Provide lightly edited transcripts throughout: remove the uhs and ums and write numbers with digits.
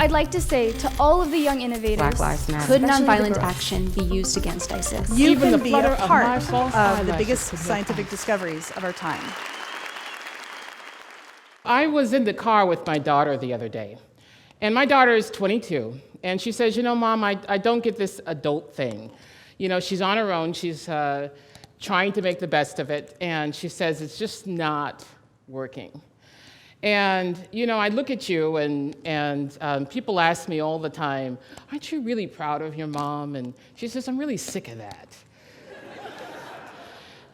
I'd like to say to all of the young innovators, Black Lives Matter. could Especially nonviolent the girls. action be used against ISIS? You Even can the be flutter a of my part false of the eyelashes biggest could be a scientific crime. discoveries of our time. I was in the car with my daughter the other day, and my daughter is 22, and she says, Mom, I don't get this adult thing. She's on her own, she's trying to make the best of it, and she says it's just not working. And, I look at you, and people ask me all the time, aren't you really proud of your mom? And she says, I'm really sick of that.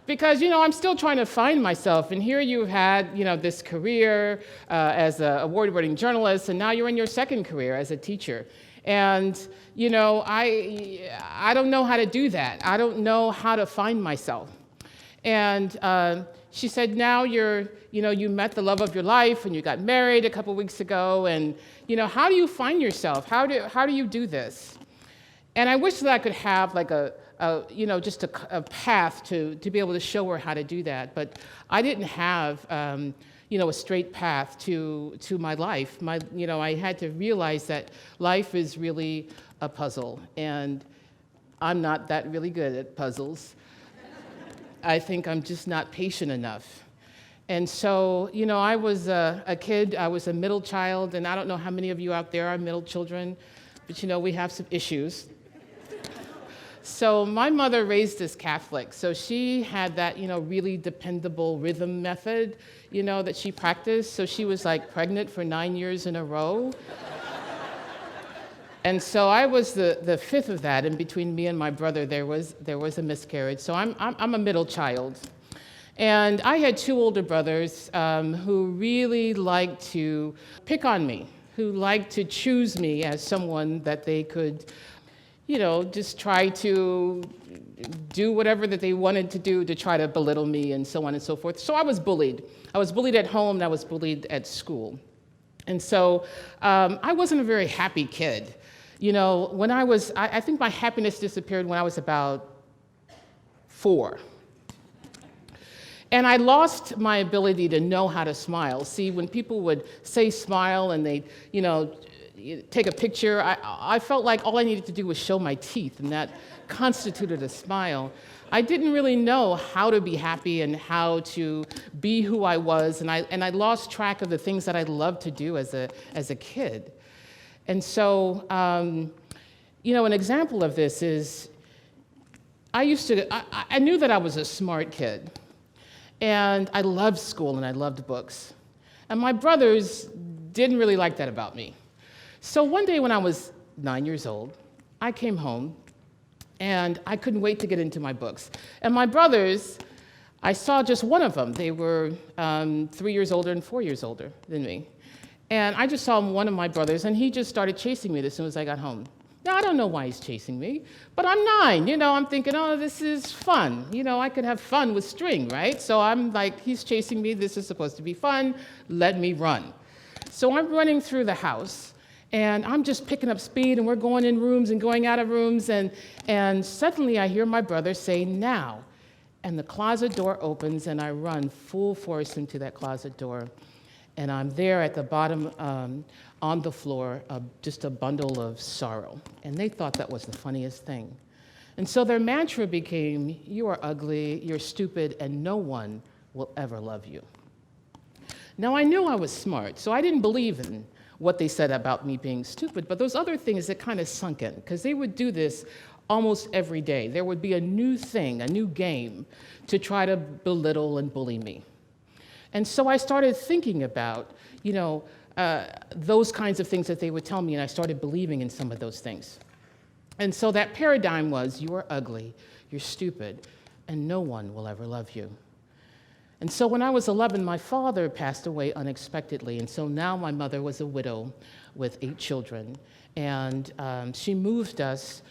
Because, I'm still trying to find myself, and here you've had, this career as an award-winning journalist, and now you're in your second career as a teacher. And, I don't know how to do that. I don't know how to find myself. And she said, now you met the love of your life, and you got married a couple weeks ago, and, how do you find yourself? How do you do this? And I wish that I could have like just a path to be able to show her how to do that. But I didn't have, a straight path to my life. I had to realize that life is really a puzzle, and I'm not that really good at puzzles. I think I'm just not patient enough. And so, I was a kid, I was a middle child, and I don't know how many of you out there are middle children, but we have some issues. So my mother raised us Catholic, so she had that, really dependable rhythm method, that she practiced. So she was like pregnant for 9 years in a row. And so I was the fifth of that, and between me and my brother, there was a miscarriage. So I'm a middle child. And I had two older brothers who really liked to pick on me, who liked to choose me as someone that they could just try to do whatever that they wanted to do to try to belittle me and so on and so forth. So I was bullied. I was bullied at home, and I was bullied at school. And so I wasn't a very happy kid. When I think my happiness disappeared when I was about 4. And I lost my ability to know how to smile. See, when people would say smile and they, take a picture, I felt like all I needed to do was show my teeth, and that constituted a smile. I didn't really know how to be happy and how to be who I was, and I lost track of the things that I loved to do as a kid. And so, an example of this is I knew that I was a smart kid, and I loved school and I loved books. And my brothers didn't really like that about me. So one day when I was 9 years old, I came home, and I couldn't wait to get into my books. And my brothers, I saw just one of them. They were 3 years older and 4 years older than me. And I just saw one of my brothers, and he just started chasing me as soon as I got home. Now, I don't know why he's chasing me, but I'm 9, I'm thinking, oh, this is fun. I could have fun with string, right? So I'm like, he's chasing me, this is supposed to be fun, let me run. So I'm running through the house, and I'm just picking up speed, and we're going in rooms and going out of rooms, and suddenly I hear my brother say, now. And the closet door opens, and I run full force into that closet door. And I'm there at the bottom on the floor, just a bundle of sorrow. And they thought that was the funniest thing. And so their mantra became, you are ugly, you're stupid, and no one will ever love you. Now, I knew I was smart, so I didn't believe in what they said about me being stupid, but those other things that kind of sunk in, because they would do this almost every day. There would be a new thing, a new game, to try to belittle and bully me. And so I started thinking about, those kinds of things that they would tell me, and I started believing in some of those things. And so that paradigm was, you are ugly, you're stupid, and no one will ever love you. And so when I was 11, my father passed away unexpectedly, and so now my mother was a widow with 8 children. And she moved us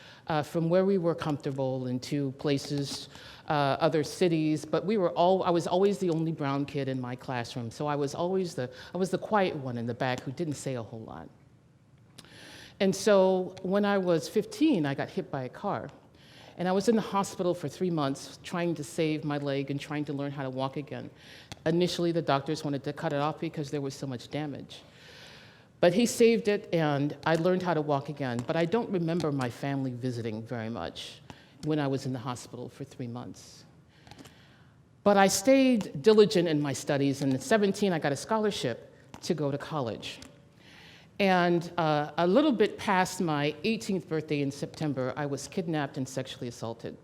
from where we were comfortable into places, other cities, but I was always the only brown kid in my classroom, so I was the quiet one in the back who didn't say a whole lot. And so when I was 15, I got hit by a car. And I was in the hospital for 3 months trying to save my leg and trying to learn how to walk again. Initially, the doctors wanted to cut it off because there was so much damage. But he saved it, and I learned how to walk again. But I don't remember my family visiting very much when I was in the hospital for 3 months. But I stayed diligent in my studies, and at 17, I got a scholarship to go to college. And a little bit past my 18th birthday in September, I was kidnapped and sexually assaulted.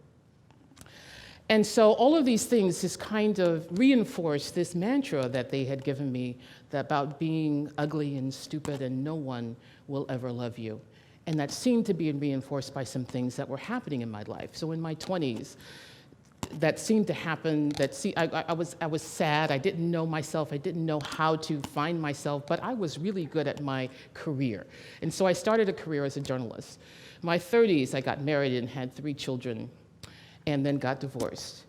And so all of these things just kind of reinforced this mantra that they had given me about being ugly and stupid and no one will ever love you. And that seemed to be reinforced by some things that were happening in my life. So in my 20s, that seemed to happen. I was sad. I didn't know myself. I didn't know how to find myself, but I was really good at my career. And so I started a career as a journalist. In my 30s, I got married and had 3 children, and then got divorced.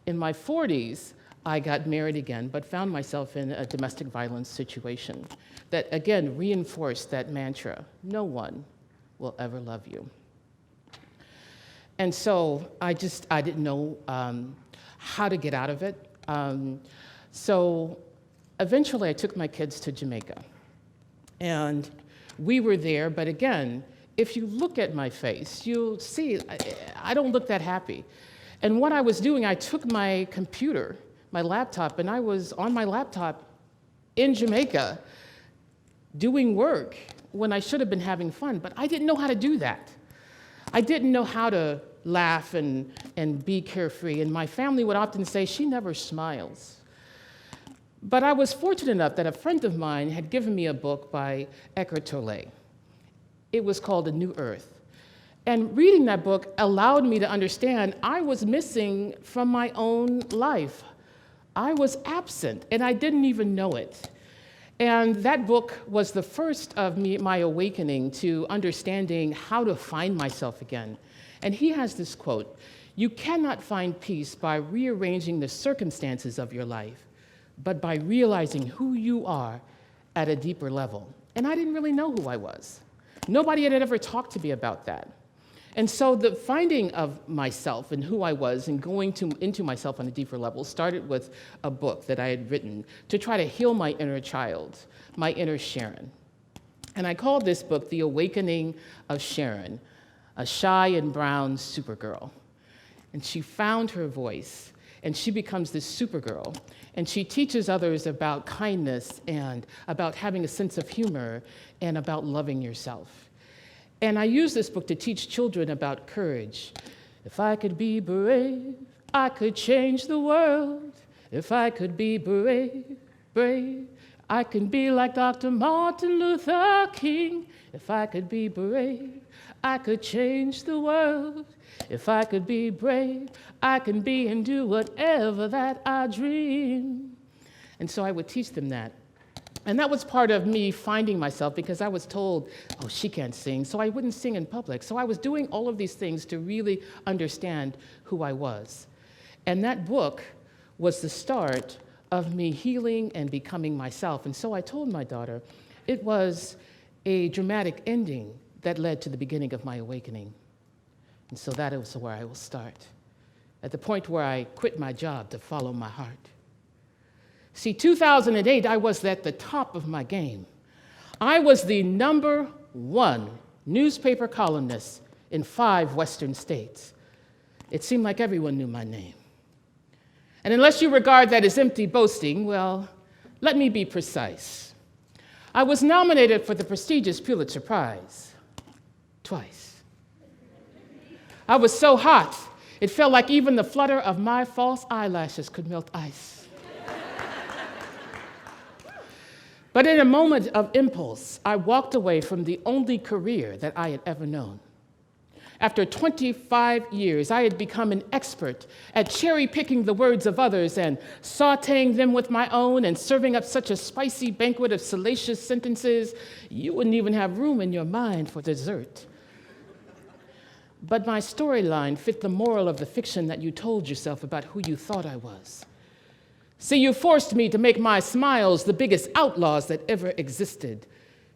In my 40s, I got married again, but found myself in a domestic violence situation that, again, reinforced that mantra: no one will ever love you. And so I didn't know how to get out of it. So eventually I took my kids to Jamaica. And we were there, but again, if you look at my face, you'll see I don't look that happy. And what I was doing, I took my computer, my laptop, and I was on my laptop in Jamaica doing work when I should have been having fun, but I didn't know how to do that. I didn't know how to laugh and be carefree, and my family would often say, she never smiles. But I was fortunate enough that a friend of mine had given me a book by Eckhart Tolle. It was called A New Earth. And reading that book allowed me to understand I was missing from my own life. I was absent, and I didn't even know it. And that book was the first of my awakening to understanding how to find myself again. And he has this quote: "You cannot find peace by rearranging the circumstances of your life, but by realizing who you are at a deeper level." And I didn't really know who I was. Nobody had ever talked to me about that. And so the finding of myself and who I was and going into myself on a deeper level started with a book that I had written to try to heal my inner child, my inner Sharon. And I called this book The Awakening of Sharon, a shy and brown supergirl. And she found her voice, and she becomes this supergirl. And she teaches others about kindness and about having a sense of humor and about loving yourself. And I use this book to teach children about courage. If I could be brave, I could change the world. If I could be brave, brave, I can be like Dr. Martin Luther King. If I could be brave, I could change the world. If I could be brave, I can be and do whatever that I dream. And so I would teach them that. And that was part of me finding myself, because I was told, oh, she can't sing, so I wouldn't sing in public. So I was doing all of these things to really understand who I was. And that book was the start of me healing and becoming myself. And so I told my daughter it was a dramatic ending that led to the beginning of my awakening. And so that is where I will start, at the point where I quit my job to follow my heart. See, 2008, I was at the top of my game. I was the #1 newspaper columnist in 5 Western states. It seemed like everyone knew my name. And unless you regard that as empty boasting, well, let me be precise. I was nominated for the prestigious Pulitzer Prize twice. I was so hot, it felt like even the flutter of my false eyelashes could melt ice. But in a moment of impulse, I walked away from the only career that I had ever known. After 25 years, I had become an expert at cherry-picking the words of others and sautéing them with my own and serving up such a spicy banquet of salacious sentences, you wouldn't even have room in your mind for dessert. But my storyline fit the moral of the fiction that you told yourself about who you thought I was. See, you forced me to make my smiles the biggest outlaws that ever existed,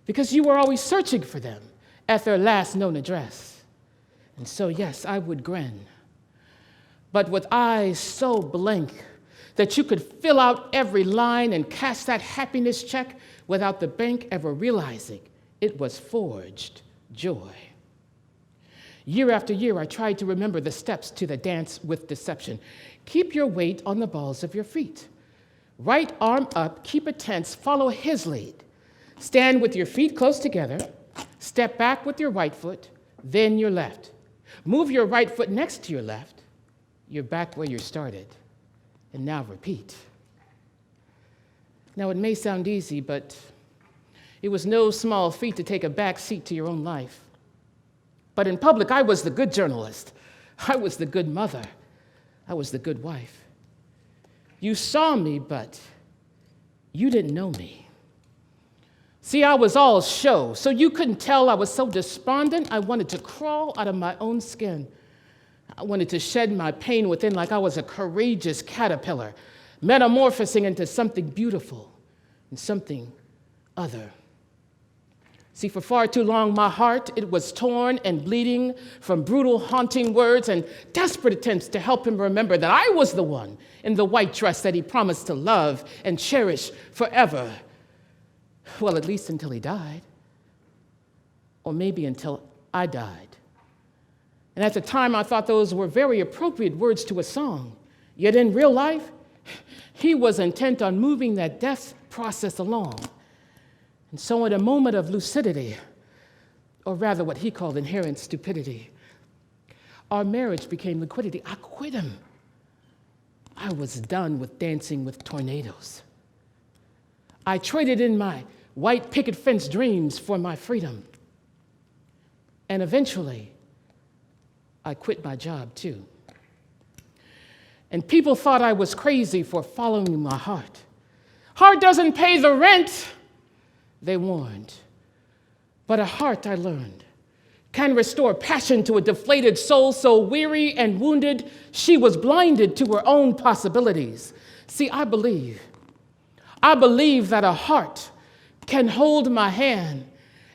because you were always searching for them at their last known address. And so, yes, I would grin, but with eyes so blank that you could fill out every line and cash that happiness check without the bank ever realizing it was forged joy. Year after year, I tried to remember the steps to the dance with deception. Keep your weight on the balls of your feet. Right arm up, keep it tense, follow his lead. Stand with your feet close together, step back with your right foot, then your left. Move your right foot next to your left. You're back where you started. And now repeat. Now, it may sound easy, but it was no small feat to take a back seat to your own life. But in public, I was the good journalist. I was the good mother. I was the good wife. You saw me, but you didn't know me. See, I was all show, so you couldn't tell I was so despondent, I wanted to crawl out of my own skin. I wanted to shed my pain within like I was a courageous caterpillar, metamorphosing into something beautiful and something other. See, for far too long, my heart, it was torn and bleeding from brutal, haunting words and desperate attempts to help him remember that I was the one in the white dress that he promised to love and cherish forever. Well, at least until he died. Or maybe until I died. And at the time, I thought those were very appropriate words to a song. Yet in real life, he was intent on moving that death process along. And so in a moment of lucidity, or rather what he called inherent stupidity, our marriage became liquidity. I quit him. I was done with dancing with tornadoes. I traded in my white picket fence dreams for my freedom. And eventually, I quit my job too. And people thought I was crazy for following my heart. Heart doesn't pay the rent, they warned. But a heart, I learned, can restore passion to a deflated soul so weary and wounded, she was blinded to her own possibilities. See, I believe that a heart can hold my hand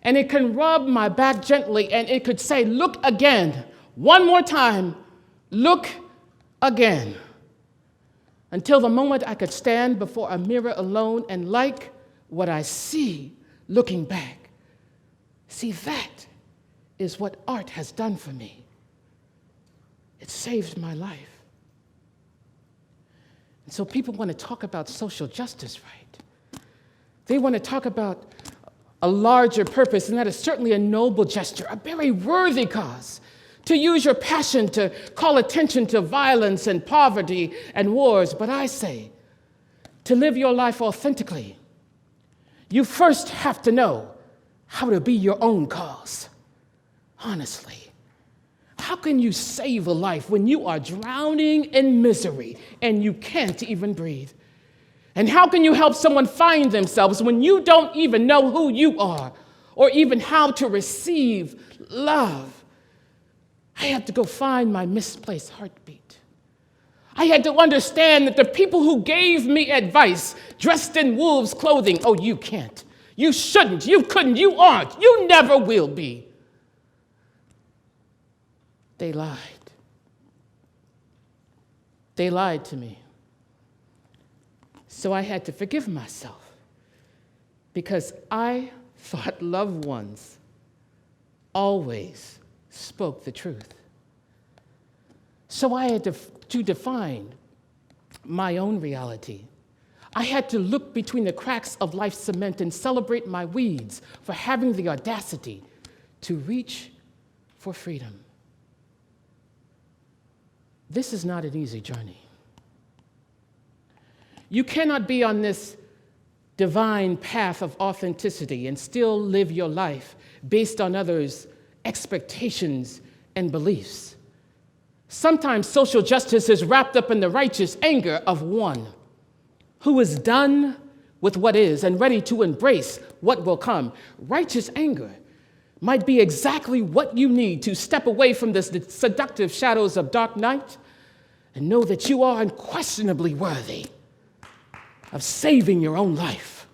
and it can rub my back gently and it could say, look again, one more time, look again. Until the moment I could stand before a mirror alone and like what I see looking back. See, that is what art has done for me. It saved my life. And so people want to talk about social justice, right? They want to talk about a larger purpose, and that is certainly a noble gesture, a very worthy cause. To use your passion to call attention to violence and poverty and wars. But I say, to live your life authentically, you first have to know how to be your own cause. Honestly, how can you save a life when you are drowning in misery and you can't even breathe? And how can you help someone find themselves when you don't even know who you are or even how to receive love? I had to go find my misplaced heartbeat. I had to understand that the people who gave me advice, dressed in wolves' clothing, oh, you can't, you shouldn't, you couldn't, you aren't, you never will be. They lied. They lied to me. So I had to forgive myself because I thought loved ones always spoke the truth. So I had to define my own reality. I had to look between the cracks of life's cement and celebrate my weeds for having the audacity to reach for freedom. This is not an easy journey. You cannot be on this divine path of authenticity and still live your life based on others' expectations and beliefs. Sometimes social justice is wrapped up in the righteous anger of one who is done with what is and ready to embrace what will come. Righteous anger might be exactly what you need to step away from the seductive shadows of dark night and know that you are unquestionably worthy of saving your own life.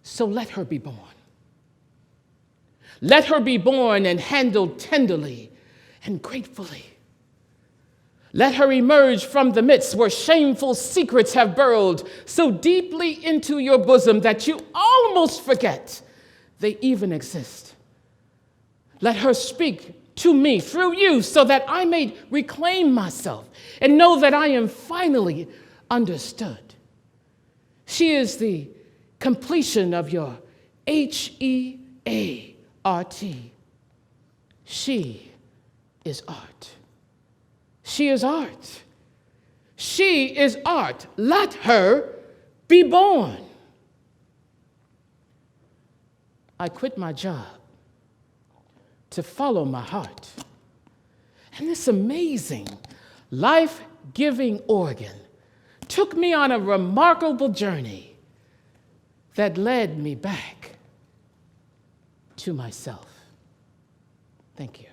So let her be born. Let her be born and handled tenderly and gratefully. Let her emerge from the midst where shameful secrets have burrowed so deeply into your bosom that you almost forget they even exist. Let her speak to me through you so that I may reclaim myself and know that I am finally understood. She is the completion of your HEART. She is art. She is art. She is art. Let her be born. I quit my job to follow my heart. And this amazing, life-giving organ took me on a remarkable journey that led me back to myself. Thank you.